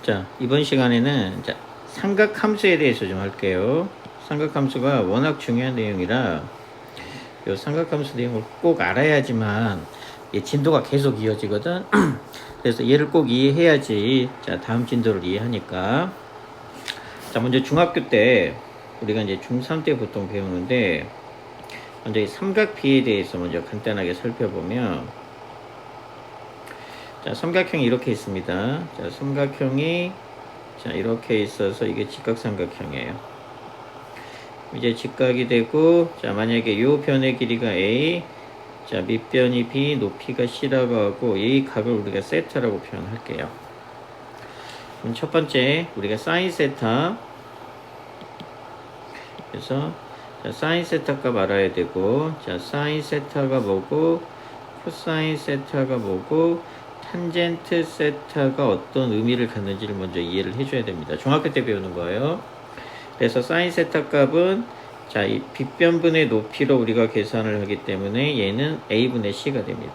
자, 이번 시간에는 자, 삼각함수에 대해서 좀 할게요. 삼각함수가 워낙 중요한 내용이라 이 삼각함수 내용을 꼭 알아야지만 진도가 계속 이어지거든. 그래서 얘를 꼭 이해해야지 자, 다음 진도를 이해하니까. 자, 먼저 중학교 때 우리가 이제 중3 때 보통 배우는데, 먼저 이 삼각비에 대해서 먼저 간단하게 살펴보면, 자, 삼각형이 이렇게 있습니다. 자, 삼각형이 자, 이렇게 있어서 이게 직각삼각형이에요. 이제 직각이 되고, 자, 만약에 요 변의 길이가 A, 자, 밑변이 B, 높이가 C라고 하고, 이 각을 우리가 세타라고 표현할게요. 그럼 첫 번째, 우리가 사인 세타. 그래서, 자, 사인 세타 값 알아야 되고, 자, 사인 세타가 뭐고, 코사인 세타가 뭐고, 탄젠트 세타가 어떤 의미를 갖는지를 먼저 이해를 해줘야 됩니다. 중학교 때 배우는 거예요. 그래서 사인 세타 값은 자, 이 빗변분의 높이로 우리가 계산을 하기 때문에 얘는 A분의 C가 됩니다.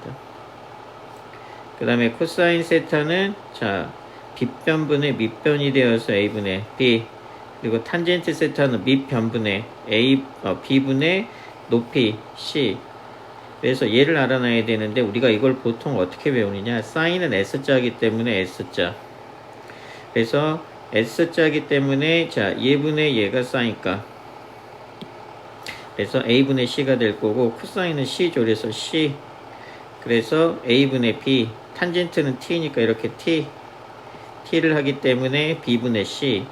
그 다음에 코사인 세타는 자, 빗변분의 밑변이 되어서 A분의 B, 그리고 탄젠트 세타는 밑변분의 B분의 높이 C. 그래서 얘를 알아놔야 되는데, 우리가 이걸 보통 어떻게 배우느냐, 사인은 S자이기 때문에 S자. 그래서 S자이기 때문에 자, 얘분의 얘가 사인값, 그래서 A분의 C가 될 거고, 코사인은 C죠. 그래서 C. 그래서 A분의 B, 탄젠트는 T니까 이렇게 T를 하기 때문에 B분의 C.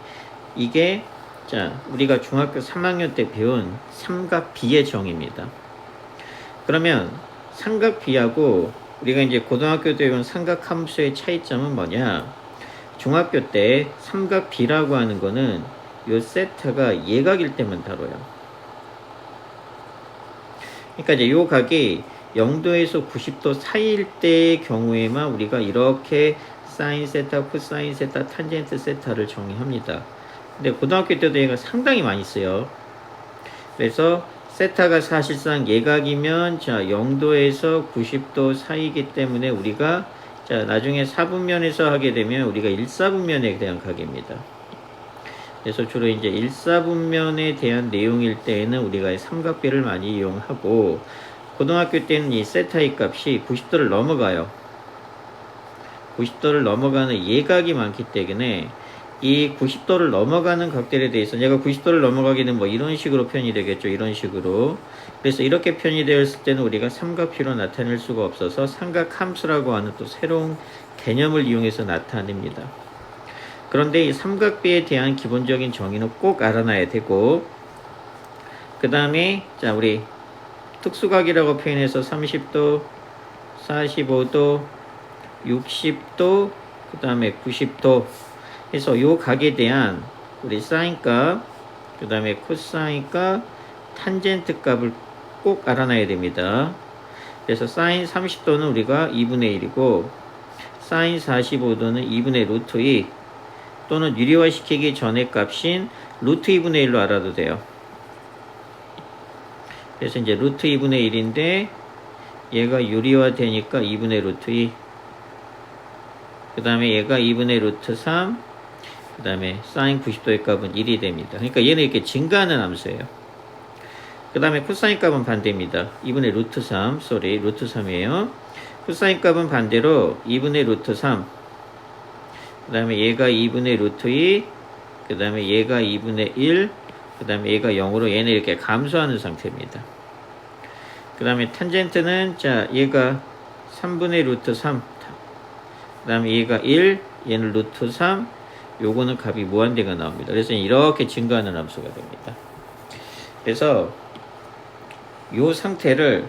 이게 자, 우리가 중학교 3학년 때 배운 삼각비의 정의입니다. 그러면 삼각비하고 우리가 이제 고등학교 때 배운 삼각함수의 차이점은 뭐냐? 중학교 때 삼각비라고 하는 거는 요 세타가 예각일 때만 다뤄요. 그러니까 이제 요 각이 0도에서 90도 사이일 때의 경우에만 우리가 이렇게 사인 세타, 코사인 세타, 탄젠트 세타를 정의합니다. 근데 고등학교 때도 얘가 상당히 많이 써요. 그래서 세타가 사실상 예각이면 자, 0도에서 90도 사이이기 때문에 우리가 자, 나중에 사분면에서 하게 되면 우리가 1사분면에 대한 각입니다. 그래서 주로 이제 1사분면에 대한 내용일 때에는 우리가 삼각비를 많이 이용하고, 고등학교 때는 이 세타의 값이 90도를 넘어가요. 90도를 넘어가는 예각이 많기 때문에 이 90도를 넘어가는 각들에 대해서 얘가 90도를 넘어가기는 뭐 이런 식으로 표현이 되겠죠. 이런 식으로. 그래서 이렇게 표현이 되었을 때는 우리가 삼각비로 나타낼 수가 없어서 삼각함수라고 하는 또 새로운 개념을 이용해서 나타냅니다. 그런데 이 삼각비에 대한 기본적인 정의는 꼭 알아놔야 되고, 그 다음에 자, 우리 특수각이라고 표현해서 30도, 45도, 60도, 그 다음에 90도 해서 요 각에 대한 우리 사인값, 그 다음에 코사인값, 탄젠트 값을 꼭 알아놔야 됩니다. 그래서 사인 30도는 우리가 2분의 1이고, 사인 45도는 2분의 루트 2, 또는 유리화시키기 전의 값인 루트 2분의 1로 알아도 돼요. 그래서 이제 루트 2분의 1인데 얘가 유리화 되니까 2분의 루트 2, 그 다음에 얘가 2분의 루트 3, 그 다음에 사인 90도의 값은 1이 됩니다. 그러니까 얘는 이렇게 증가하는 함수예요. 그 다음에 코사인 값은 반대입니다. 2분의 루트 3, 루트 3이에요. 코사인 값은 반대로 2분의 루트 3, 그 다음에 얘가 2분의 루트 2, 그 다음에 얘가 2분의 1, 그 다음에 얘가 0으로 얘는 이렇게 감소하는 상태입니다. 그 다음에 탄젠트는 자, 얘가 3분의 루트 3, 그 다음에 얘가 1, 얘는 루트 3, 요거는 값이 무한대가 나옵니다. 그래서 이렇게 증가하는 함수가 됩니다. 그래서 요 상태를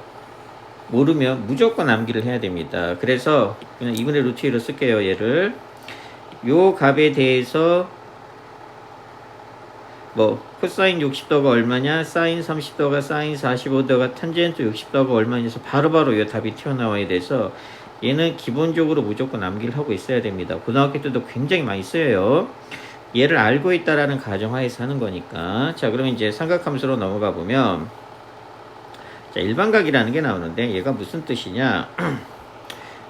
모르면 무조건 암기를 해야 됩니다. 그래서 그냥 2분의 루트 1로 쓸게요. 얘를 요 값에 대해서 뭐 코사인 60도가 얼마냐, 사인 30도가, 사인 45도가, 탄젠트 60도가 얼마냐 해서 바로바로 이 답이 튀어나와야 돼서 얘는 기본적으로 무조건 암기를 하고 있어야 됩니다. 고등학교 때도 굉장히 많이 쓰여요. 얘를 알고 있다라는 가정하에서 하는 거니까. 자, 그러면 이제 삼각함수로 넘어가 보면 자, 일반각이라는 게 나오는데 얘가 무슨 뜻이냐.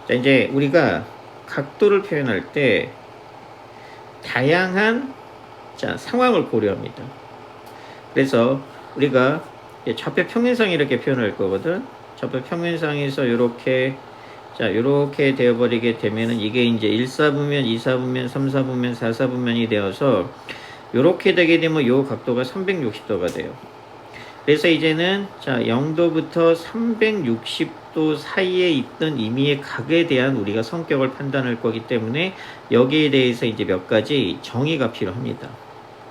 자, 이제 우리가 각도를 표현할 때 다양한 상황을 고려합니다. 그래서 우리가 좌표 평면상 이렇게 표현할 거거든. 좌표 평면상에서 이렇게 이렇게 되어버리게 되면은 이게 이제 1사분면, 2사분면, 3사분면, 4사분면이 되어서 이렇게 되게 되면 이 각도가 360도가 돼요. 그래서 이제는 0도부터 360도 사이에 있던 임의의 각에 대한 우리가 성격을 판단할 거기 때문에 여기에 대해서 이제 몇 가지 정의가 필요합니다.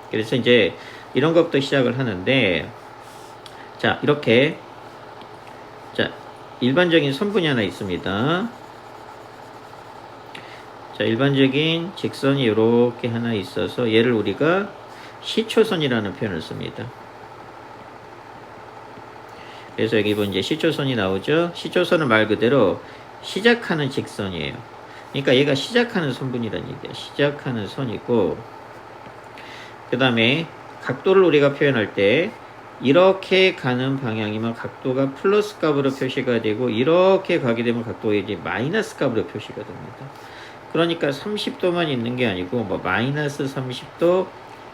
그래서 이제 이런 것부터 시작을 하는데, 이렇게 일반적인 선분이 하나 있습니다. 일반적인 직선이 이렇게 하나 있어서 얘를 우리가 시초선이라는 표현을 씁니다. 그래서 여기 보면 이제 시초선이 나오죠. 시초선은 말 그대로 시작하는 직선이에요. 그러니까 얘가 시작하는 선분이라는 얘기예요. 시작하는 선이고, 그 다음에 각도를 우리가 표현할 때 이렇게 가는 방향이면 각도가 플러스 값으로 표시가 되고, 이렇게 가게 되면 각도가 이제 마이너스 값으로 표시가 됩니다. 그러니까 30도만 있는 게 아니고 뭐 마이너스 30도,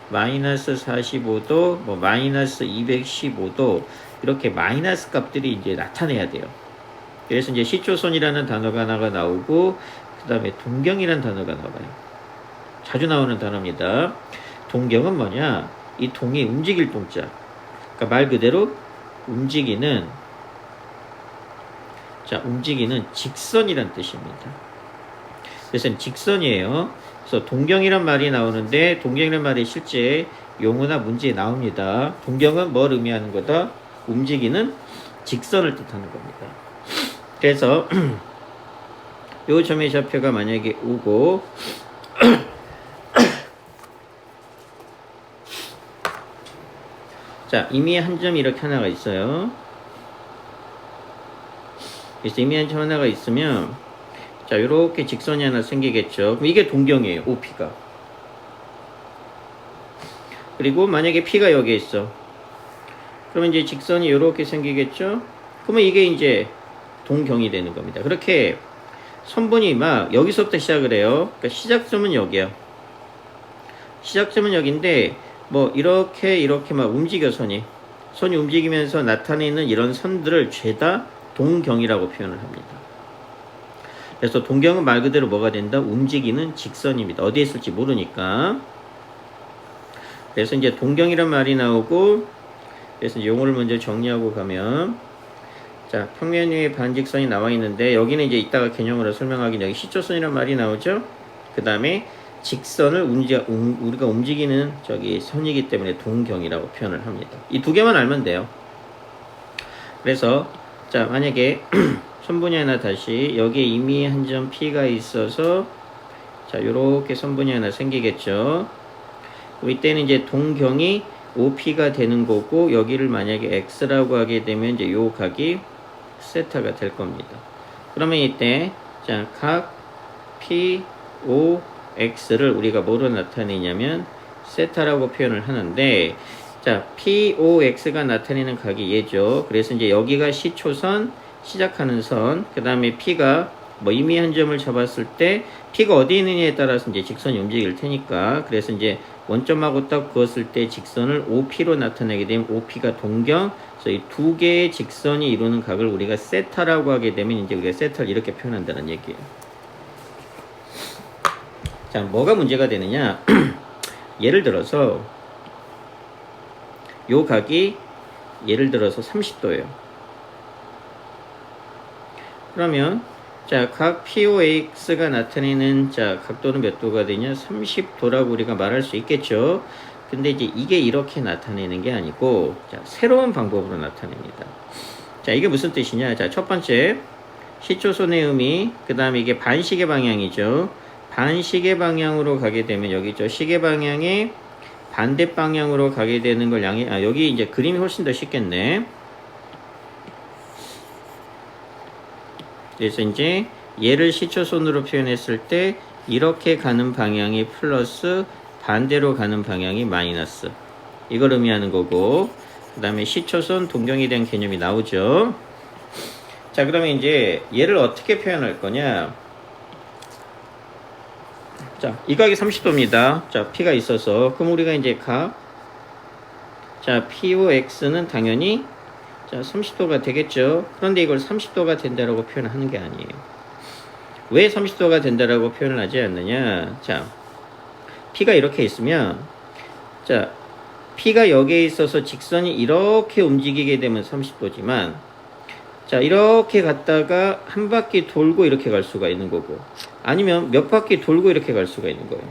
마이너스 45도, 뭐 마이너스 215도 이렇게 마이너스 값들이 이제 나타내야 돼요. 그래서 이제 시초선이라는 단어가 하나가 나오고, 그 다음에 동경이라는 단어가 나와요. 자주 나오는 단어입니다. 동경은 뭐냐? 이 동이 움직일 동자. 그러니까 말 그대로 움직이는 직선이란 뜻입니다. 그래서 직선이에요. 그래서 동경이란 말이 나오는데, 동경이란 말이 실제 용어나 문제에 나옵니다. 동경은 뭘 의미하는 거다? 움직이는 직선을 뜻하는 겁니다. 그래서 요 점의 좌표가 만약에 오고 임의의 한 점이 이렇게 하나가 있어요. 그래서 임의의 한 점 하나가 있으면 이렇게 직선이 하나 생기겠죠. 그럼 이게 동경이에요. OP가. 그리고 만약에 P가 여기에 있어. 그러면 이제 직선이 이렇게 생기겠죠. 그러면 이게 이제 동경이 되는 겁니다. 그렇게 선분이 막 여기서부터 시작을 해요. 그러니까 시작점은 여기야. 시작점은 여기인데 뭐 이렇게 막 움직여 선이 움직이면서 나타내는 이런 선들을 죄다 동경이라고 표현을 합니다. 그래서 동경은 말 그대로 뭐가 된다? 움직이는 직선입니다. 어디에 있을지 모르니까. 그래서 이제 동경이란 말이 나오고, 그래서 이제 용어를 먼저 정리하고 가면, 평면 위에 반직선이 나와 있는데, 여기는 이제 이따가 개념으로 설명하긴 여기 시초선이란 말이 나오죠. 그 다음에 직선을 우리가 움직이는 선이기 때문에 동경이라고 표현을 합니다. 이 두 개만 알면 돼요. 그래서 만약에 선분이 하나 다시 여기에 임의의 한 점 P가 있어서 요렇게 선분이 하나 생기겠죠. 이때는 이제 동경이 OP가 되는 거고, 여기를 만약에 X라고 하게 되면 이제 요 각이 세타가 될 겁니다. 그러면 이때 각 POX를 우리가 뭐로 나타내냐면 세타라고 표현을 하는데, POX가 나타내는 각이 얘죠. 그래서 이제 여기가 시초선, 시작하는 선, 그 다음에 P가 뭐 임의 한 점을 잡았을 때 P가 어디 있느냐에 따라서 이제 직선이 움직일 테니까, 그래서 이제 원점하고 딱 그었을 때 직선을 OP로 나타내게 되면 OP가 동경, 그래서 이 두 개의 직선이 이루는 각을 우리가 세타라고 하게 되면 이제 우리가 세타를 이렇게 표현한다는 얘기예요. 뭐가 문제가 되느냐? 예를 들어서 요 각이 예를 들어서 30도예요. 그러면 각 POX가 나타내는 각도는 몇 도가 되냐? 30도라고 우리가 말할 수 있겠죠. 근데 이제 이게 이렇게 나타내는 게 아니고 새로운 방법으로 나타냅니다. 이게 무슨 뜻이냐? 첫 번째 시초선의 의미, 그 다음에 이게 반시계 방향이죠. 반시계 방향으로 가게 되면 여기 시계 방향의 반대 방향으로 가게 되는 걸 여기 이제 그림이 훨씬 더 쉽겠네. 그래서 이제 얘를 시초선으로 표현했을 때 이렇게 가는 방향이 플러스, 반대로 가는 방향이 마이너스, 이걸 의미하는 거고, 그 다음에 시초선 동경에 대한 개념이 나오죠. 그러면 이제 얘를 어떻게 표현할 거냐? 자, 이 각이 30도입니다. 자, P가 있어서 그럼 우리가 이제 각 자, POX는 당연히 자, 30도가 되겠죠. 그런데 이걸 30도가 된다라고 표현하는 게 아니에요. 왜 30도가 된다라고 표현을 하지 않느냐? 자, P가 이렇게 있으면 자, P가 여기에 있어서 직선이 이렇게 움직이게 되면 30도지만 자, 이렇게 갔다가 한 바퀴 돌고 이렇게 갈 수가 있는 거고 아니면 몇 바퀴 돌고 이렇게 갈 수가 있는 거예요.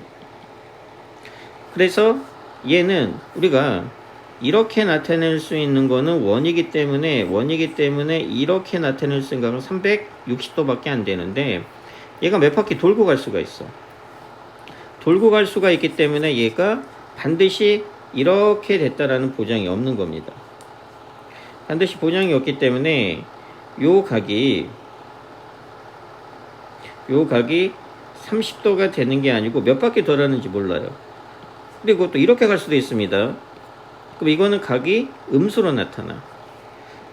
그래서 얘는 우리가 이렇게 나타낼 수 있는 거는 원이기 때문에 이렇게 나타낼 생각은 360도밖에 안 되는데 얘가 몇 바퀴 돌고 갈 수가 있어. 돌고 갈 수가 있기 때문에 얘가 반드시 이렇게 됐다라는 보장이 없는 겁니다. 반드시 보장이 없기 때문에 요 각이 30도가 되는 게 아니고 몇 바퀴 돌았는지 몰라요. 그리고 또 이렇게 갈 수도 있습니다. 그럼 이거는 각이 음수로 나타나.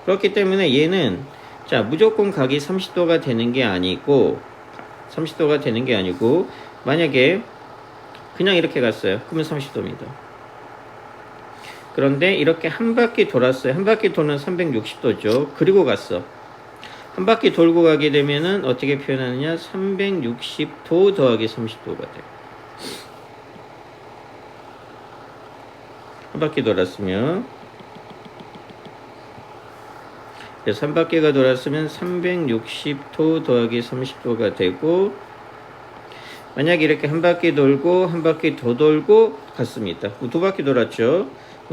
그렇기 때문에 얘는 자, 무조건 각이 30도가 되는 게 아니고 만약에 그냥 이렇게 갔어요. 그러면 30도입니다. 그런데 이렇게 한 바퀴 돌았어요. 한 바퀴 돌면 360도죠. 그리고 갔어. 한 바퀴 돌고 가게 되면은 어떻게 표현하느냐? 360도 더하기 30도가 돼요. 한 바퀴 돌았으면 그래서 한 바퀴가 돌았으면 360도 더하기 30도가 되고 만약에 이렇게 한 바퀴 돌고 한 바퀴 더 돌고 갔습니다. 두 바퀴 돌았죠.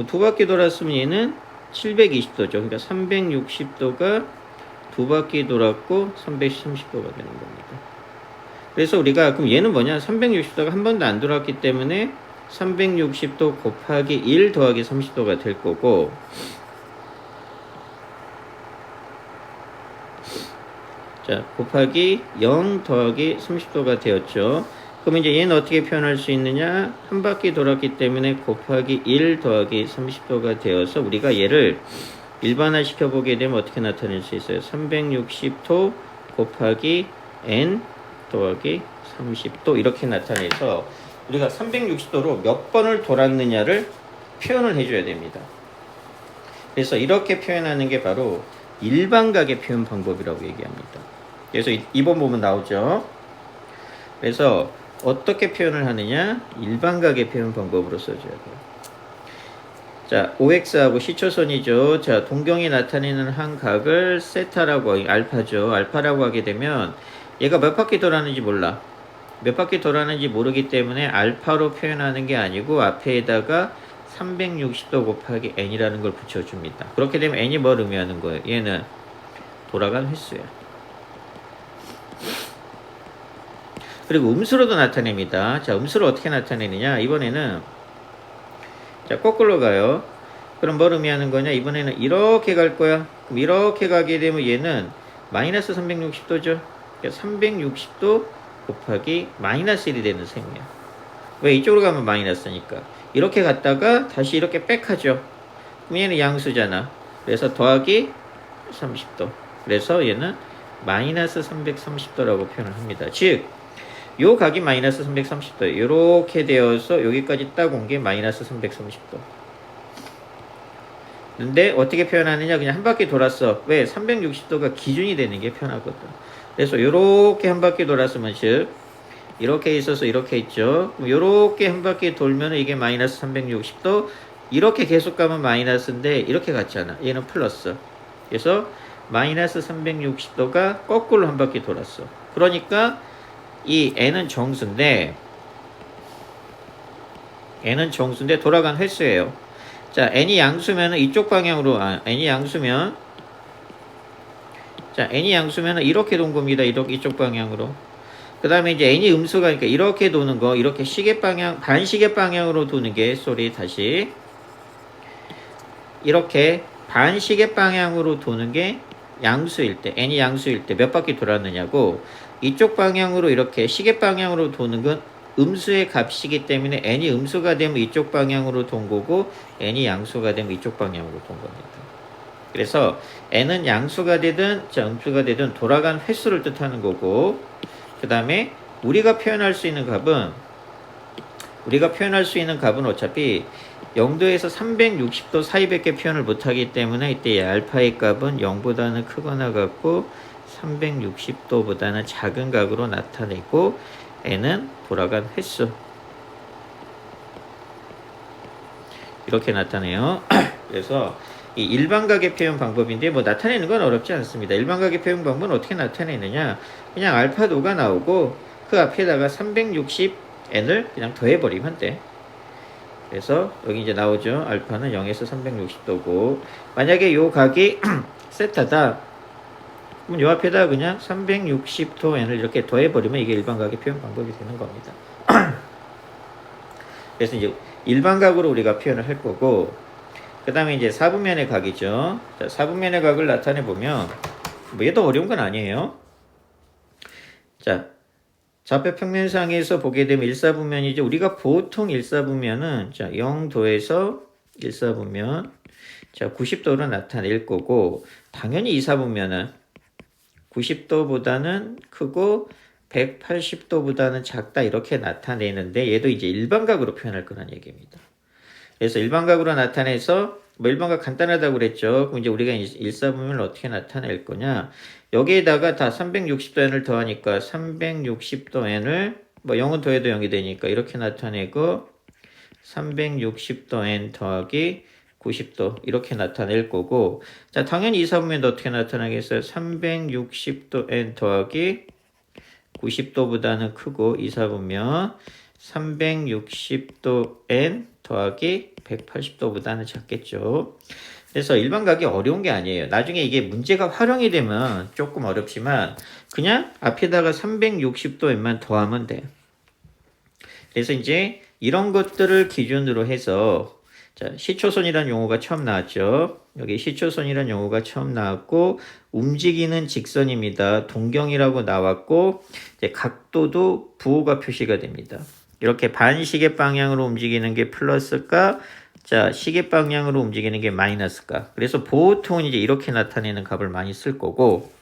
두 바퀴 돌았으면 얘는 720도죠. 그러니까 360도가 두 바퀴 돌았고 330도가 되는 겁니다. 그래서 우리가 그럼 얘는 뭐냐? 360도가 한 번도 안 돌았기 때문에 360도 곱하기 1 더하기 30도가 될 거고 자, 곱하기 0 더하기 30도가 되었죠. 그럼 이제 얘는 어떻게 표현할 수 있느냐? 한 바퀴 돌았기 때문에 곱하기 1 더하기 30도가 되어서 우리가 얘를 일반화 시켜보게 되면 어떻게 나타낼 수 있어요? 360도 곱하기 n 더하기 30도 이렇게 나타내서 우리가 360도로 몇 번을 돌았느냐를 표현을 해줘야 됩니다. 그래서 이렇게 표현하는 게 바로 일반각의 표현 방법이라고 얘기합니다. 그래서 2번 보면 나오죠. 그래서 어떻게 표현을 하느냐? 일반각의 표현 방법으로 써줘야 돼요. 자, OX하고 시초선이죠. 자, 동경이 나타내는 한 각을 세타라고, 알파죠. 알파라고 하게 되면 얘가 몇 바퀴 돌았는지 몰라. 몇 바퀴 돌았는지 모르기 때문에 알파로 표현하는 게 아니고 앞에다가 360도 곱하기 n이라는 걸 붙여줍니다. 그렇게 되면 n이 뭘 의미하는 거예요? 얘는 돌아간 횟수야. 그리고 음수로도 나타냅니다. 자, 음수를 어떻게 나타내느냐? 이번에는 자, 거꾸로 가요. 그럼 뭘 의미하는 거냐? 이번에는 이렇게 갈 거야. 그럼 이렇게 가게 되면 얘는 마이너스 360도죠. 그러니까 360도 곱하기 마이너스 1이 되는 셈이야. 왜? 이쪽으로 가면 마이너스니까. 이렇게 갔다가 다시 이렇게 빽하죠. 그럼 얘는 양수잖아. 그래서 더하기 30도. 그래서 얘는 마이너스 330도라고 표현을 합니다. 즉, 요 각이 마이너스 330도. 이렇게 되어서 여기까지 딱 온 게 마이너스 330도. 근데 어떻게 표현하느냐? 그냥 한 바퀴 돌았어. 왜? 360도가 기준이 되는 게 편하거든. 그래서 요렇게 한 바퀴 돌았으면 즉 이렇게 있어서 이렇게 있죠. 요렇게 한 바퀴 돌면 이게 마이너스 360도. 이렇게 계속 가면 마이너스인데 이렇게 갔잖아. 얘는 플러스. 그래서 마이너스 360도가 거꾸로 한 바퀴 돌았어. 그러니까 이 n은 정수인데 돌아간 횟수예요. 자, n이 양수면은 이쪽 방향으로 n이 양수면 이렇게 돈 겁니다. 이쪽 방향으로. 그 다음에 이제 n이 음수가 그러니까 이렇게 도는 거, 이렇게 시계 방향, 반시계 방향으로 도는 게, 다시. 이렇게 반시계 방향으로 도는 게 양수일 때, n이 양수일 때 몇 바퀴 돌았느냐고, 이쪽 방향으로 이렇게 시계 방향으로 도는 건 음수의 값이기 때문에 n이 음수가 되면 이쪽 방향으로 돈 거고, n이 양수가 되면 이쪽 방향으로 돈 겁니다. 그래서 n은 양수가 되든 음수가 되든 돌아간 횟수를 뜻하는 거고, 그 다음에 우리가 표현할 수 있는 값은 우리가 표현할 수 있는 값은 어차피 0도에서 360도 사이밖에 표현을 못하기 때문에 이때 알파의 값은 0보다는 크거나 같고 360도보다는 작은 각으로 나타내고 n은 돌아간 횟수 이렇게 나타내요. 그래서 이 일반각의 표현 방법인데 뭐 나타내는 건 어렵지 않습니다. 일반각의 표현 방법은 어떻게 나타내느냐, 그냥 알파도가 나오고 그 앞에다가 360n을 그냥 더해버리면 돼. 그래서 여기 이제 나오죠. 알파는 0에서 360도고 만약에 요 각이 세타다 그럼 요 앞에다 그냥 360도 n을 이렇게 더해버리면 이게 일반각의 표현 방법이 되는 겁니다. 그래서 이제 일반각으로 우리가 표현을 할 거고, 그 다음에 이제 사분면의 각이죠. 자, 사분면의 각을 나타내 보면 뭐 얘도 어려운 건 아니에요. 자, 좌표 평면상에서 보게 되면 일사분면이죠. 우리가 보통 일사분면은 자 0도에서 일사분면 자 90도로 나타낼 거고, 당연히 이사분면은 90도보다는 크고 180도보다는 작다 이렇게 나타내는데 얘도 이제 일반각으로 표현할 거란 얘기입니다. 그래서 일반각으로 나타내서 뭐 일반각 간단하다고 그랬죠. 그럼 이제 우리가 일사분면을 어떻게 나타낼 거냐, 여기에다가 다 360도n을 더하니까 360도n을 뭐 0은 더해도 0이 되니까 이렇게 나타내고 360도n 더하기 90도 이렇게 나타낼 거고, 자 당연히 이사분면도 어떻게 나타나겠어요? 360도n 더하기 90도보다는 크고 이사분면 360도n 더하기 180도보다는 작겠죠. 그래서 일반각이 어려운 게 아니에요. 나중에 이게 문제가 활용이 되면 조금 어렵지만 그냥 앞에다가 360도n만 더하면 돼요. 그래서 이제 이런 것들을 기준으로 해서 자, 시초선이라는 용어가 처음 나왔죠. 여기 시초선이라는 용어가 처음 나왔고 움직이는 직선입니다. 동경이라고 나왔고 이제 각도도 부호가 표시가 됩니다. 이렇게 반시계 방향으로 움직이는 게 플러스가, 자 시계 방향으로 움직이는 게 마이너스가. 그래서 보통은 이제 이렇게 나타내는 값을 많이 쓸 거고,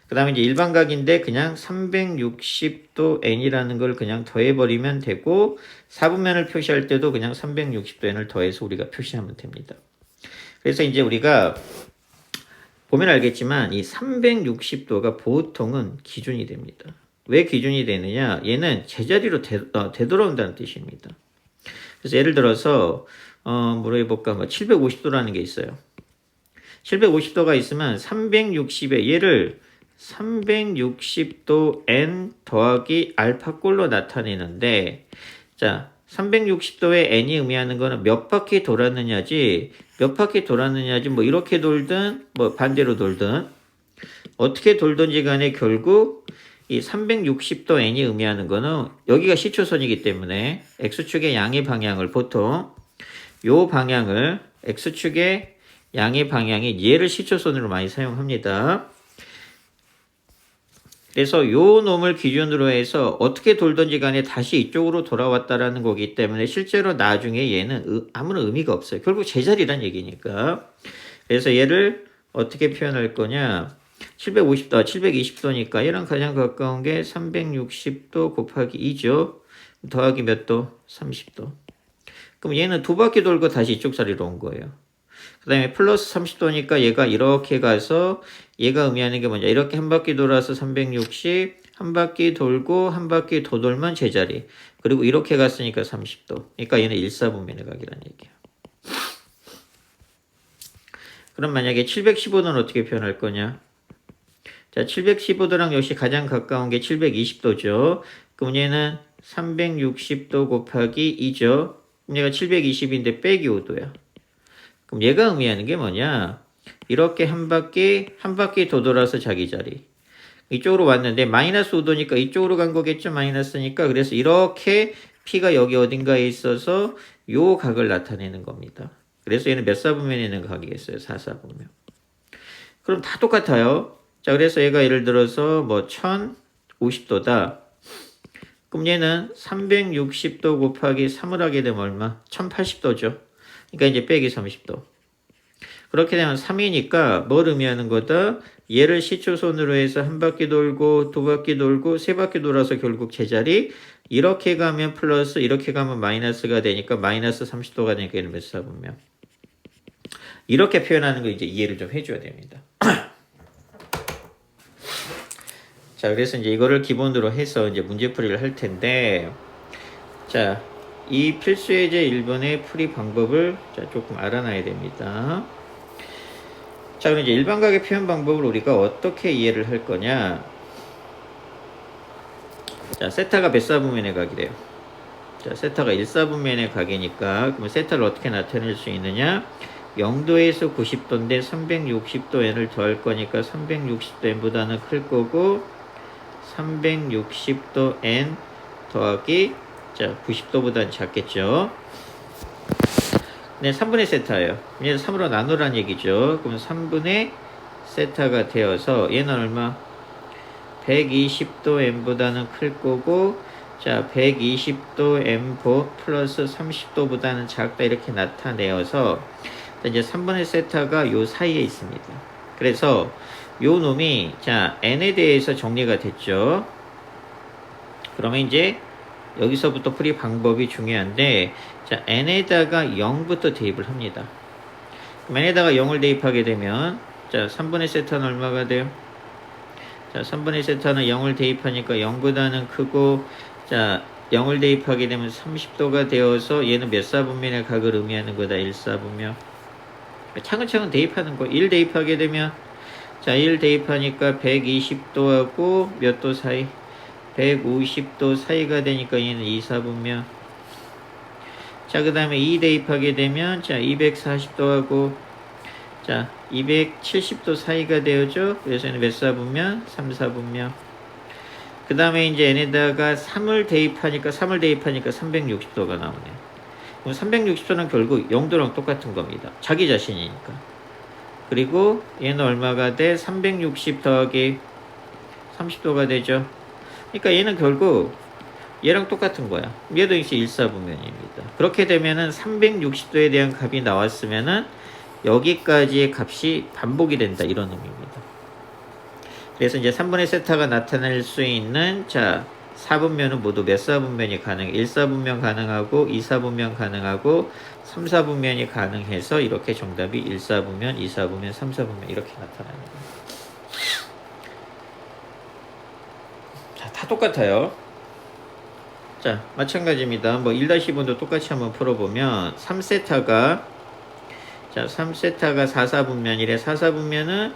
그 다음에 이제 일반각인데 그냥 360도 n이라는 걸 그냥 더해버리면 되고, 사분면을 표시할 때도 그냥 360도 n을 더해서 우리가 표시하면 됩니다. 그래서 이제 우리가 보면 알겠지만 이 360도가 보통은 기준이 됩니다. 왜 기준이 되느냐, 얘는 제자리로 되돌아온다는 뜻입니다. 그래서 예를 들어서 뭐로 해볼까, 뭐 750도라는 게 있어요. 750도가 있으면 360에 얘를 360도 n 더하기 알파꼴로 나타내는데, 자 360도의 n이 의미하는 거는 몇 바퀴 돌았느냐지, 몇 바퀴 돌았느냐지 뭐 이렇게 돌든 뭐 반대로 돌든 어떻게 돌든지 간에 결국 이 360도 n이 의미하는 거는 여기가 시초선이기 때문에 x축의 양의 방향을 보통 요 방향을 x축의 양의 방향이 얘를 시초선으로 많이 사용합니다. 그래서 요 놈을 기준으로 해서 어떻게 돌든지 간에 다시 이쪽으로 돌아왔다라는 거기 때문에 실제로 나중에 얘는 아무런 의미가 없어요. 결국 제자리란 얘기니까. 그래서 얘를 어떻게 표현할 거냐, 750도, 720도니까 얘랑 가장 가까운 게 360도 곱하기 2죠. 더하기 몇 도? 30도. 그럼 얘는 두 바퀴 돌고 다시 이쪽 자리로 온 거예요. 그 다음에 플러스 30도니까 얘가 이렇게 가서 얘가 의미하는 게 뭐냐, 이렇게 한 바퀴 돌아서 360, 한 바퀴 돌고 한 바퀴 더 돌면 제자리, 그리고 이렇게 갔으니까 30도. 그러니까 얘는 일사분면의 각이라는 얘기야. 그럼 만약에 715도는 어떻게 표현할 거냐, 자 715도랑 역시 가장 가까운 게 720도죠. 그럼 얘는 360도 곱하기 2죠. 그럼 얘가 720인데 빼기 5도야. 그럼 얘가 의미하는 게 뭐냐, 이렇게 한 바퀴 더 돌아서 자기 자리, 이쪽으로 왔는데 마이너스 5도니까 이쪽으로 간 거겠죠, 마이너스니까. 그래서 이렇게 P가 여기 어딘가에 있어서 요 각을 나타내는 겁니다. 그래서 얘는 몇 사분면에 있는 각이겠어요? 4사분면. 그럼 다 똑같아요. 자 그래서 얘가 예를 들어서 뭐 1050도다. 그럼 얘는 360도 곱하기 3을 하게 되면 얼마? 1080도죠. 그러니까 이제 빼기 30도. 그렇게 되면 3이니까 뭘 의미하는 거다? 얘를 시초선으로 해서 한 바퀴 돌고 두 바퀴 돌고 세 바퀴 돌아서 결국 제자리 이렇게 가면 플러스 이렇게 가면 마이너스가 되니까 마이너스 30도가 되니까 얘는 몇 사분면 이렇게 표현하는 거 이제 이해를 좀 해줘야 됩니다. 자, 그래서 이제 이거를 기본으로 해서 이제 문제풀이를 할 텐데, 자, 이 필수예제 1번의 풀이 방법을 자, 조금 알아놔야 됩니다. 자, 그럼 이제 일반각의 표현 방법을 우리가 어떻게 이해를 할 거냐? 자, 세타가 몇 사분면의 각이래요? 자, 세타가 1사분면의 각이니까, 그럼 세타를 어떻게 나타낼 수 있느냐? 0도에서 90도인데 360도 n을 더할 거니까 360도 n보다는 클 거고, 360도 n 더하기 자 90도보다는 작겠죠. 네, 3분의 세타예요. 얘는 3으로 나누란 얘기죠. 그럼 3분의 세타가 되어서 얘는 얼마? 120도 n보다는 클 거고 자 120도 n 플러스 30도보다는 작다 이렇게 나타내어서 이제 3분의 세타가 요 사이에 있습니다. 그래서 요 놈이 자 n에 대해서 정리가 됐죠. 그러면 이제 여기서부터 풀이 방법이 중요한데 자 n에다가 0부터 대입을 합니다. 그럼 n에다가 0을 대입하게 되면 자 3분의 세타는 얼마가 돼요? 자 3분의 세타는 0을 대입하니까 0보다는 크고 자 0을 대입하게 되면 30도가 되어서 얘는 몇 사분면의 각을 의미하는 거다. 1사분면. 차근차근 대입하는 거. 1 대입하게 되면 자, 1 대입하니까 120도하고 몇 도 사이? 150도 사이가 되니까 얘는 2사분면. 자, 그 다음에 2 대입하게 되면 자, 240도하고 자, 270도 사이가 되어죠. 그래서 얘는 몇 사분면? 3사분면. 그 다음에 이제 n에다가 3을 대입하니까 360도가 나오네. 그럼 360도는 결국 0도랑 똑같은 겁니다. 자기 자신이니까. 그리고 얘는 얼마가 돼? 360 더하기 30도가 되죠. 그러니까 얘는 결국 얘랑 똑같은 거야. 얘도 이제 1사분면입니다. 그렇게 되면은 360도에 대한 값이 나왔으면은 여기까지의 값이 반복이 된다. 이런 의미입니다. 그래서 이제 3분의 세타가 나타낼 수 있는 자 4분면은 모두 몇 사분면이 가능해? 1사분면 가능하고 2사분면 가능하고 3사분면이 가능해서 이렇게 정답이 1사분면, 2사분면, 3사분면 이렇게 나타나는 거예요. 자, 다 똑같아요. 자, 마찬가지입니다. 뭐 1-2번도 똑같이 한번 풀어보면 3세타가 자 3세타가 4사분면이래. 4사분면은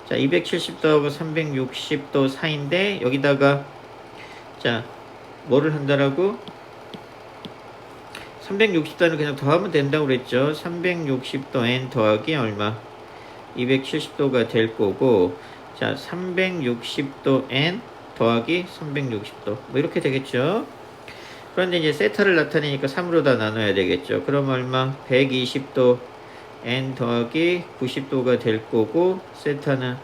자 270도하고 360도 사이인데 여기다가 자 뭐를 한다라고? 360도는 그냥 더하면 된다고 그랬죠. 360도 n 더하기 얼마? 270도가 될 거고 자 360도 n 더하기 360도 뭐 이렇게 되겠죠. 그런데 이제 세타를 나타내니까 3으로 다 나눠야 되겠죠. 그럼 얼마? 120도 n 더하기 90도가 될 거고 세타는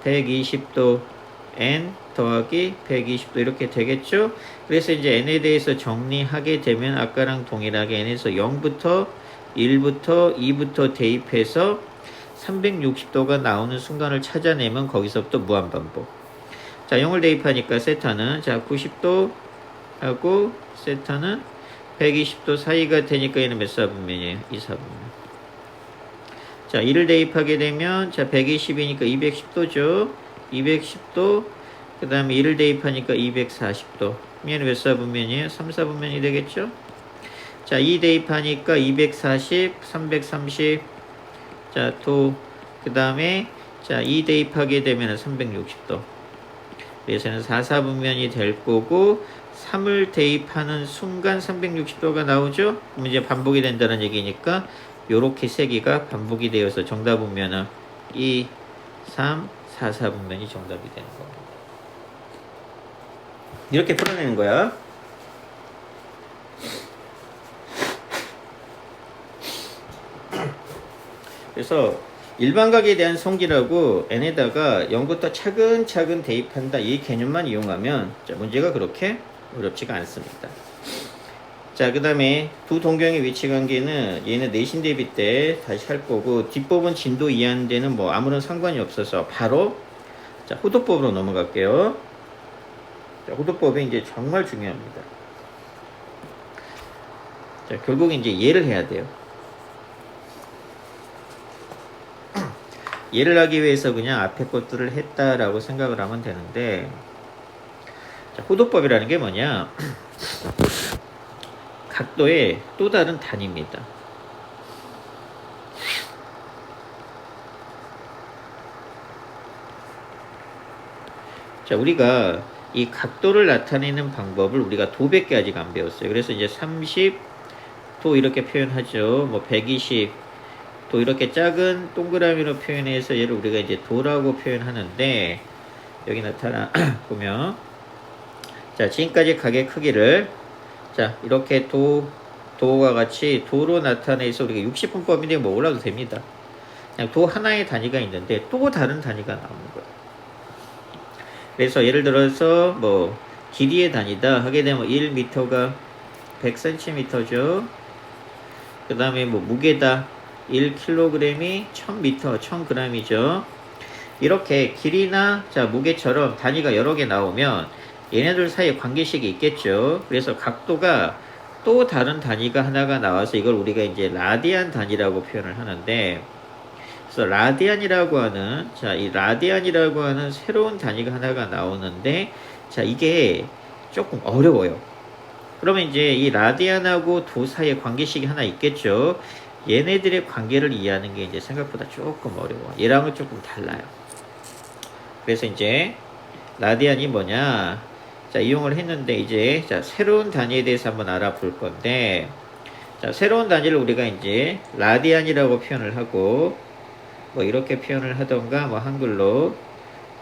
120도 n 더하기 120도 이렇게 되겠죠. 그래서 이제 n에 대해서 정리하게 되면 아까랑 동일하게 n에서 0부터 1부터 2부터 대입해서 360도가 나오는 순간을 찾아내면 거기서부터 무한반복. 자 0을 대입하니까 세타는 자 90도 하고 세타는 120도 사이가 되니까 얘는 몇 사분면이에요? 2사분면. 자 1을 대입하게 되면 자 120이니까 210도죠. 210도 그 다음에 1을 대입하니까 240도. 얘는 몇 사분면이에요? 3사분면이 되겠죠? 자, 2 대입하니까 240, 330, 자, 도, 그 다음에, 자, 2 대입하게 되면 360도. 그래서는 4사분면이 될 거고, 3을 대입하는 순간 360도가 나오죠? 그럼 이제 반복이 된다는 얘기니까, 요렇게 세 개가 반복이 되어서 정답은면은 2, 3, 4사분면이 정답이 되는 겁니다. 이렇게 풀어내는 거야. 그래서 일반각에 대한 성질하고 n에다가 0부터 차근차근 대입한다 이 개념만 이용하면 자, 문제가 그렇게 어렵지가 않습니다. 자 자, 그 다음에 두 동경의 위치 관계는 얘는 내신 대비 때 다시 할 거고, 뒷법은 진도 이해하는 데는 뭐 아무런 상관이 없어서 바로 자, 호도법으로 넘어갈게요. 자, 호도법이 이제 정말 중요합니다. 자, 결국 이제 예를 해야 돼요. 예를 하기 위해서 그냥 앞에 것들을 했다라고 생각을 하면 되는데, 자, 호도법이라는 게 뭐냐? 각도의 또 다른 단위입니다. 자, 우리가 이 각도를 나타내는 방법을 우리가 도밖에 아직 안 배웠어요. 그래서 이제 30도 이렇게 표현하죠. 뭐 120도 이렇게 작은 동그라미로 표현해서 얘를 우리가 이제 도라고 표현하는데, 여기 나타나 보면, 자, 지금까지 각의 크기를 자, 이렇게 도와 같이 도로 나타내서 우리가 60분법인데 뭐 올라도 됩니다. 그냥 도 하나의 단위가 있는데 또 다른 단위가 나오는 거예요. 그래서 예를 들어서 뭐 길이의 단위다 하게 되면 1m가 100cm죠. 그 다음에 뭐 무게다 1kg이 1000m, 1000g이죠. 이렇게 길이나 자 무게처럼 단위가 여러 개 나오면 얘네들 사이에 관계식이 있겠죠. 그래서 각도가 또 다른 단위가 하나가 나와서 이걸 우리가 이제 라디안 단위라고 표현을 하는데, 그래서 라디안이라고 하는, 자, 이 라디안이라고 하는 새로운 단위가 하나가 나오는데, 자, 이게 조금 어려워요. 그러면 이제 이 라디안하고 도 사이에 관계식이 하나 있겠죠. 얘네들의 관계를 이해하는 게 이제 생각보다 조금 어려워. 얘랑은 조금 달라요. 그래서 이제 라디안이 뭐냐? 자, 이용을 했는데 이제 자, 새로운 단위에 대해서 한번 알아볼 건데, 자, 새로운 단위를 우리가 이제 라디안이라고 표현을 하고, 뭐 이렇게 표현을 하던가 뭐 한글로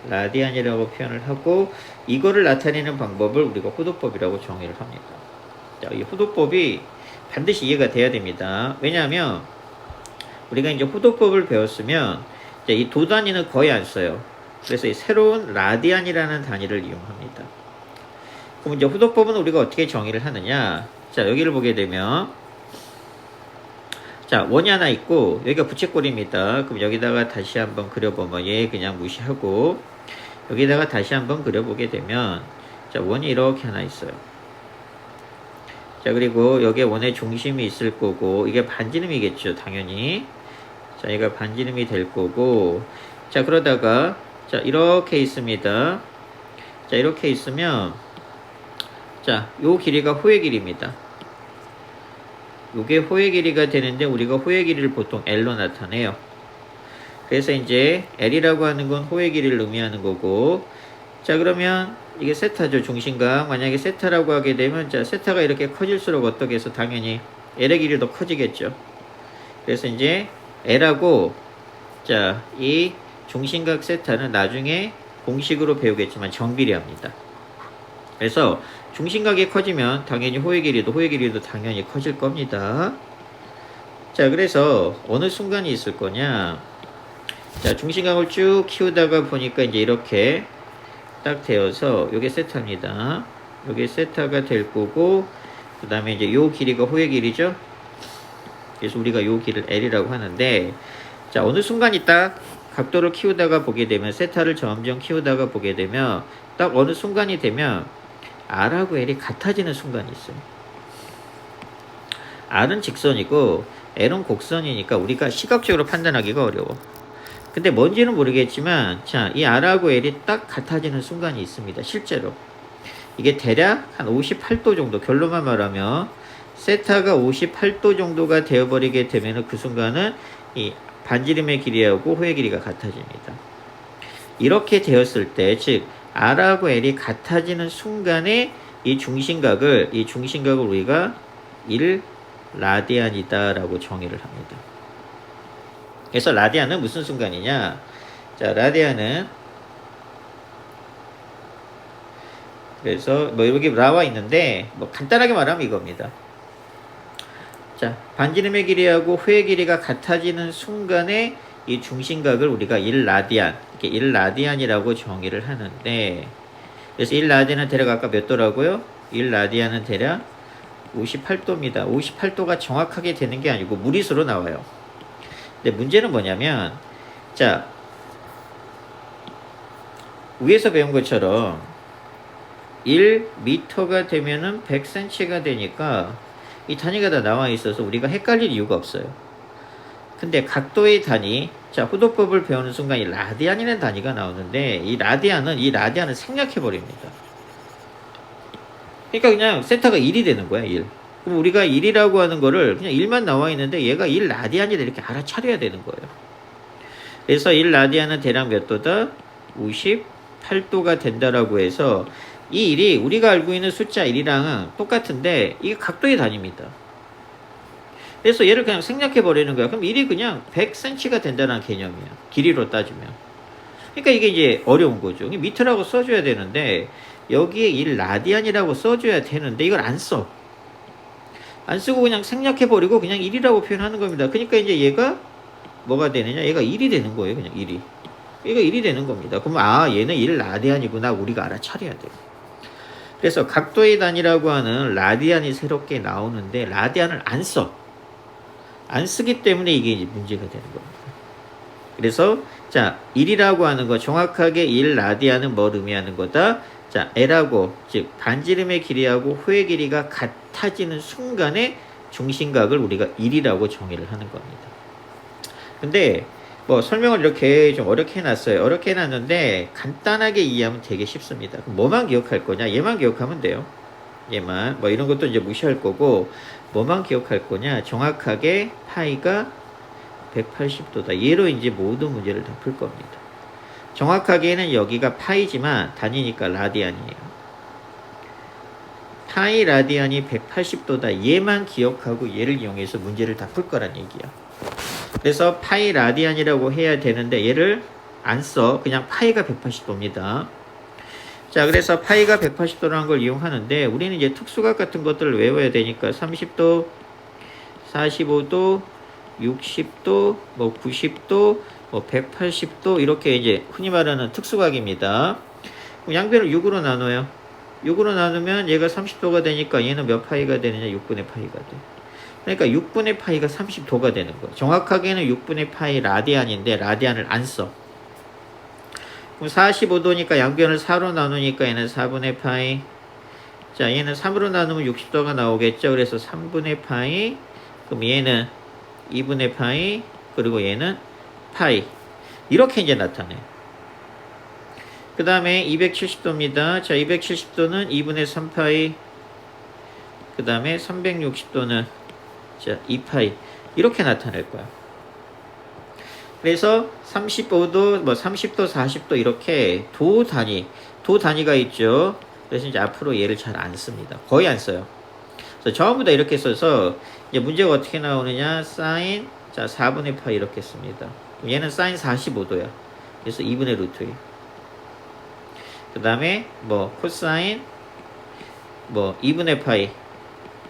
라디안이라고 표현을 하고, 이거를 나타내는 방법을 우리가 호도법이라고 정의를 합니다. 자, 이 호도법이 반드시 이해가 돼야 됩니다. 왜냐하면 우리가 이제 호도법을 배웠으면 이제 이 도 단위는 거의 안 써요. 그래서 이 새로운 라디안이라는 단위를 이용합니다. 그럼 이제 호도법은 우리가 어떻게 정의를 하느냐? 자, 여기를 보게 되면, 자, 원이 하나 있고 여기가 부채꼴입니다. 그럼 여기다가 다시 한번 그려보면 얘 그냥 무시하고 여기다가 다시 한번 그려보게 되면, 자, 원이 이렇게 하나 있어요. 자, 그리고 여기에 원의 중심이 있을 거고, 이게 반지름이겠죠, 당연히. 자, 얘가 반지름이 될 거고, 자, 그러다가 자, 이렇게 있습니다. 자, 이렇게 있으면, 자, 요 길이가 호의 길이입니다. 요게 호의 길이가 되는데 우리가 호의 길이를 보통 L로 나타내요. 그래서 이제 L이라고 하는 건 호의 길이를 의미하는 거고, 자, 그러면 이게 세타죠, 중심각. 만약에 세타라고 하게 되면, 자, 세타가 이렇게 커질수록 어떻게 해서 당연히 L의 길이도 커지겠죠. 그래서 이제 L하고, 자, 이 중심각 세타는 나중에 공식으로 배우겠지만 정비례합니다. 그래서 중심각이 커지면 당연히 호의 길이도 당연히 커질 겁니다. 자, 그래서 어느 순간이 있을 거냐? 자, 중심각을 쭉 키우다가 보니까 이제 이렇게 딱 되어서 요게 세타입니다. 요게 세타가 될 거고, 그 다음에 이제 요 길이가 호의 길이죠. 그래서 우리가 요 길을 L이라고 하는데, 자, 어느 순간이 딱 각도를 키우다가 보게 되면, 세타를 점점 키우다가 보게 되면, 딱 어느 순간이 되면 R하고 L이 같아지는 순간이 있어요. R은 직선이고 L은 곡선이니까 우리가 시각적으로 판단하기가 어려워. 근데 뭔지는 모르겠지만, 자, 이 R하고 L이 딱 같아지는 순간이 있습니다. 실제로. 이게 대략 한 58도 정도, 결론만 말하면 세타가 58도 정도가 되어버리게 되면 그 순간은 이 반지름의 길이하고 호의 길이가 같아집니다. 이렇게 되었을 때, 즉 R하고 L이 같아지는 순간에 이 중심각을 우리가 1라디안이다 라고 정의를 합니다. 그래서 라디안은 무슨 순간이냐? 자, 라디안은, 그래서 뭐 여기 나와 있는데 뭐 간단하게 말하면 이겁니다. 자, 반지름의 길이하고 호의 길이가 같아지는 순간에 이 중심각을 우리가 1라디안, 이렇게 1라디안이라고 정의를 하는데, 그래서 1라디안은 대략 아까 몇 도라고요? 1라디안은 대략 58도입니다. 58도가 정확하게 되는 게 아니고 무리수로 나와요. 근데 문제는 뭐냐면, 자, 위에서 배운 것처럼 1m가 되면은 100cm가 되니까 이 단위가 다 나와 있어서 우리가 헷갈릴 이유가 없어요. 근데 각도의 단위, 자, 호도법을 배우는 순간 이 라디안이라는 단위가 나오는데 이 라디안은 생략해 버립니다. 그러니까 그냥 세타가 1이 되는 거야, 1. 그럼 우리가 1이라고 하는 거를 그냥 1만 나와 있는데 얘가 1라디안이다 이렇게 알아차려야 되는 거예요. 그래서 1라디안은 대략 몇 도다? 58도가 된다라고 해서 이 1이 우리가 알고 있는 숫자 1이랑은 똑같은데 이게 각도의 단위입니다. 그래서 얘를 그냥 생략해 버리는 거야. 그럼 1이 그냥 100cm가 된다는 개념이야. 길이로 따지면. 그러니까 이게 이제 어려운 거죠. 미터라고 써줘야 되는데 여기에 1라디안이라고 써줘야 되는데 이걸 안 써. 안 쓰고 그냥 생략해 버리고 그냥 1이라고 표현하는 겁니다. 그러니까 이제 얘가 뭐가 되느냐? 얘가 1이 되는 거예요. 그냥 1이. 얘가 1이 되는 겁니다. 그러면 얘는 1라디안이구나 우리가 알아차려야 돼요. 그래서 각도의 단위라고 하는 라디안이 새롭게 나오는데 라디안을 안 써. 안 쓰기 때문에 이게 이제 문제가 되는 겁니다. 그래서 자 1이라고 하는 거 정확하게 1라디안은 뭘 의미하는 거다? 자 L하고 즉 반지름의 길이하고 호의 길이가 같아지는 순간에 중심각을 우리가 1이라고 정의를 하는 겁니다. 근데 뭐 설명을 이렇게 좀 어렵게 해놨어요. 어렵게 해놨는데 간단하게 이해하면 되게 쉽습니다. 그럼 뭐만 기억할 거냐? 얘만 기억하면 돼요. 얘만 뭐 이런 것도 이제 무시할 거고 뭐만 기억할 거냐? 정확하게 파이가 180도다. 얘로 이제 모든 문제를 다 풀 겁니다. 정확하게는 여기가 파이지만 단위니까 라디안이에요. 파이 라디안이 180도다. 얘만 기억하고 얘를 이용해서 문제를 다 풀 거란 얘기야. 그래서 파이 라디안이라고 해야 되는데 얘를 안 써. 그냥 파이가 180도입니다. 자, 그래서 파이가 180도라는 걸 이용하는데 우리는 이제 특수각 같은 것들을 외워야 되니까 30도, 45도, 60도, 뭐 90도, 뭐 180도 이렇게 이제 흔히 말하는 특수각입니다. 그럼 양변을 6으로 나눠요. 6으로 나누면 얘가 30도가 되니까 얘는 몇 파이가 되느냐? 6분의 파이가 돼. 그러니까 6분의 파이가 30도가 되는 거예요. 정확하게는 6분의 파이 라디안인데 라디안을 안 써. 그럼 45도니까 양변을 4로 나누니까 얘는 4분의 파이. 자, 얘는 3으로 나누면 60도가 나오겠죠. 그래서 3분의 파이. 그럼 얘는 2분의 파이. 그리고 얘는 파이. 이렇게 이제 나타내. 그 다음에 270도입니다. 자, 270도는 2분의 3파이. 그 다음에 360도는 자, 2파이. 이렇게 나타낼 거야. 그래서 35도, 뭐 30도, 40도 이렇게 도 단위가 있죠. 그래서 이제 앞으로 얘를 잘 안 씁니다. 거의 안 써요. 그래서 전부 다 이렇게 써서 이제 문제가 어떻게 나오느냐? 사인, 자, 4분의 파이 이렇게 씁니다. 얘는 사인 45도야. 그래서 2분의 루트 2. 그 다음에 뭐 코사인, 뭐 2분의 파이.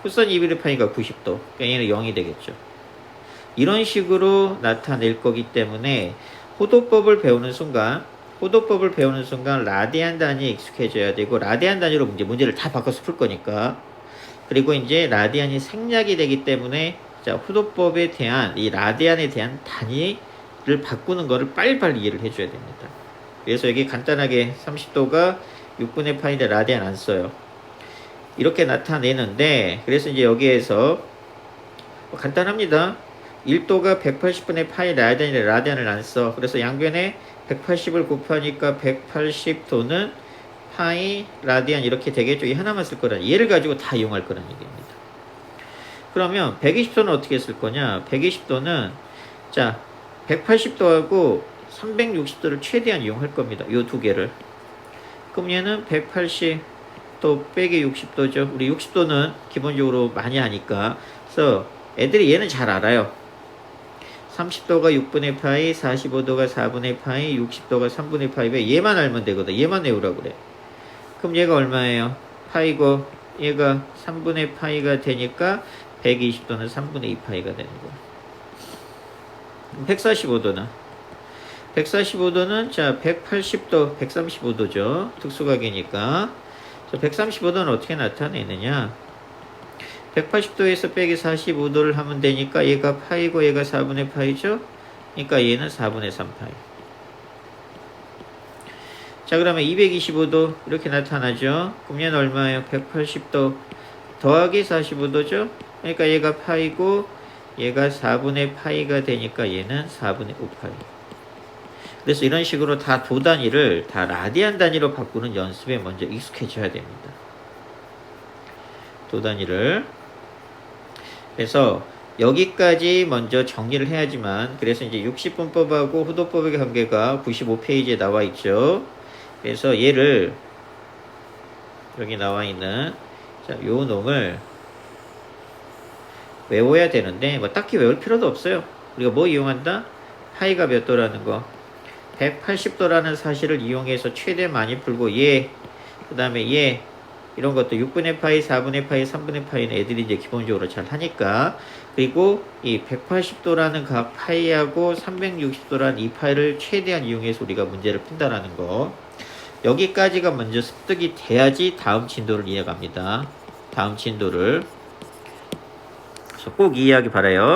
코사인 2분의 파이가 90도. 그러니까 얘는 0이 되겠죠. 이런 식으로 나타낼 거기 때문에 호도법을 배우는 순간 라디안 단위에 익숙해져야 되고 라디안 단위로 문제를 다 바꿔서 풀 거니까. 그리고 이제 라디안이 생략이 되기 때문에 자, 호도법에 대한 이 라디안에 대한 단위를 바꾸는 거를 빨리빨리 이해를 해줘야 됩니다. 그래서 여기 간단하게 30도가 6분의 파인데 라디안 안 써요. 이렇게 나타내는데 그래서 이제 여기에서 간단합니다. 1도가 180분의 파이 라디안인데 라디안을 안 써. 그래서 양변에 180을 곱하니까 180도는 파이 라디안 이렇게 되겠죠. 이 하나만 쓸 거라. 얘를 가지고 다 이용할 거란 얘기입니다. 그러면 120도는 어떻게 쓸 거냐? 120도는 자 180도하고 360도를 최대한 이용할 겁니다. 이 두 개를. 그럼 얘는 180도 빼기 60도죠. 우리 60도는 기본적으로 많이 하니까. 그래서 애들이 얘는 잘 알아요. 30도가 6분의 파이, 45도가 4분의 파이, 60도가 3분의 파이. 왜? 얘만 알면 되거든. 얘만 외우라고 그래. 그럼 얘가 얼마예요? 파이고 얘가 3분의 파이가 되니까 120도는 3분의 2 파이가 되는 거야. 145도는 자 180도 135도죠. 특수각이니까. 자, 135도는 어떻게 나타내느냐? 180도에서 빼기 45도를 하면 되니까 얘가 파이고 얘가 4분의 파이죠. 그러니까 얘는 4분의 3파이. 자, 그러면 225도 이렇게 나타나죠. 그럼 얘는 얼마예요? 180도 더하기 45도죠. 그러니까 얘가 파이고 얘가 4분의 파이가 되니까 얘는 4분의 5파이. 그래서 이런 식으로 다 도 단위를 다 라디안 단위로 바꾸는 연습에 먼저 익숙해져야 됩니다. 도 단위를. 그래서 여기까지 먼저 정리를 해야지만, 그래서 이제 60분법하고 후도법의 관계가 95페이지에 나와 있죠. 그래서 얘를 여기 나와 있는 요 놈을 외워야 되는데 뭐 딱히 외울 필요도 없어요. 우리가 뭐 이용한다? 파이가 몇 도라는 거, 180도라는 사실을 이용해서 최대 많이 풀고 얘, 그 다음에 얘 이런 것도 6분의 파이, 4분의 파이, 3분의 파이는 애들이 이제 기본적으로 잘 하니까. 그리고 이 180도라는 각 파이하고 360도라는 이 파이를 최대한 이용해서 우리가 문제를 푼다라는 거. 여기까지가 먼저 습득이 돼야지 다음 진도를 이어갑니다. 다음 진도를. 그래서 꼭 이해하기 바라요.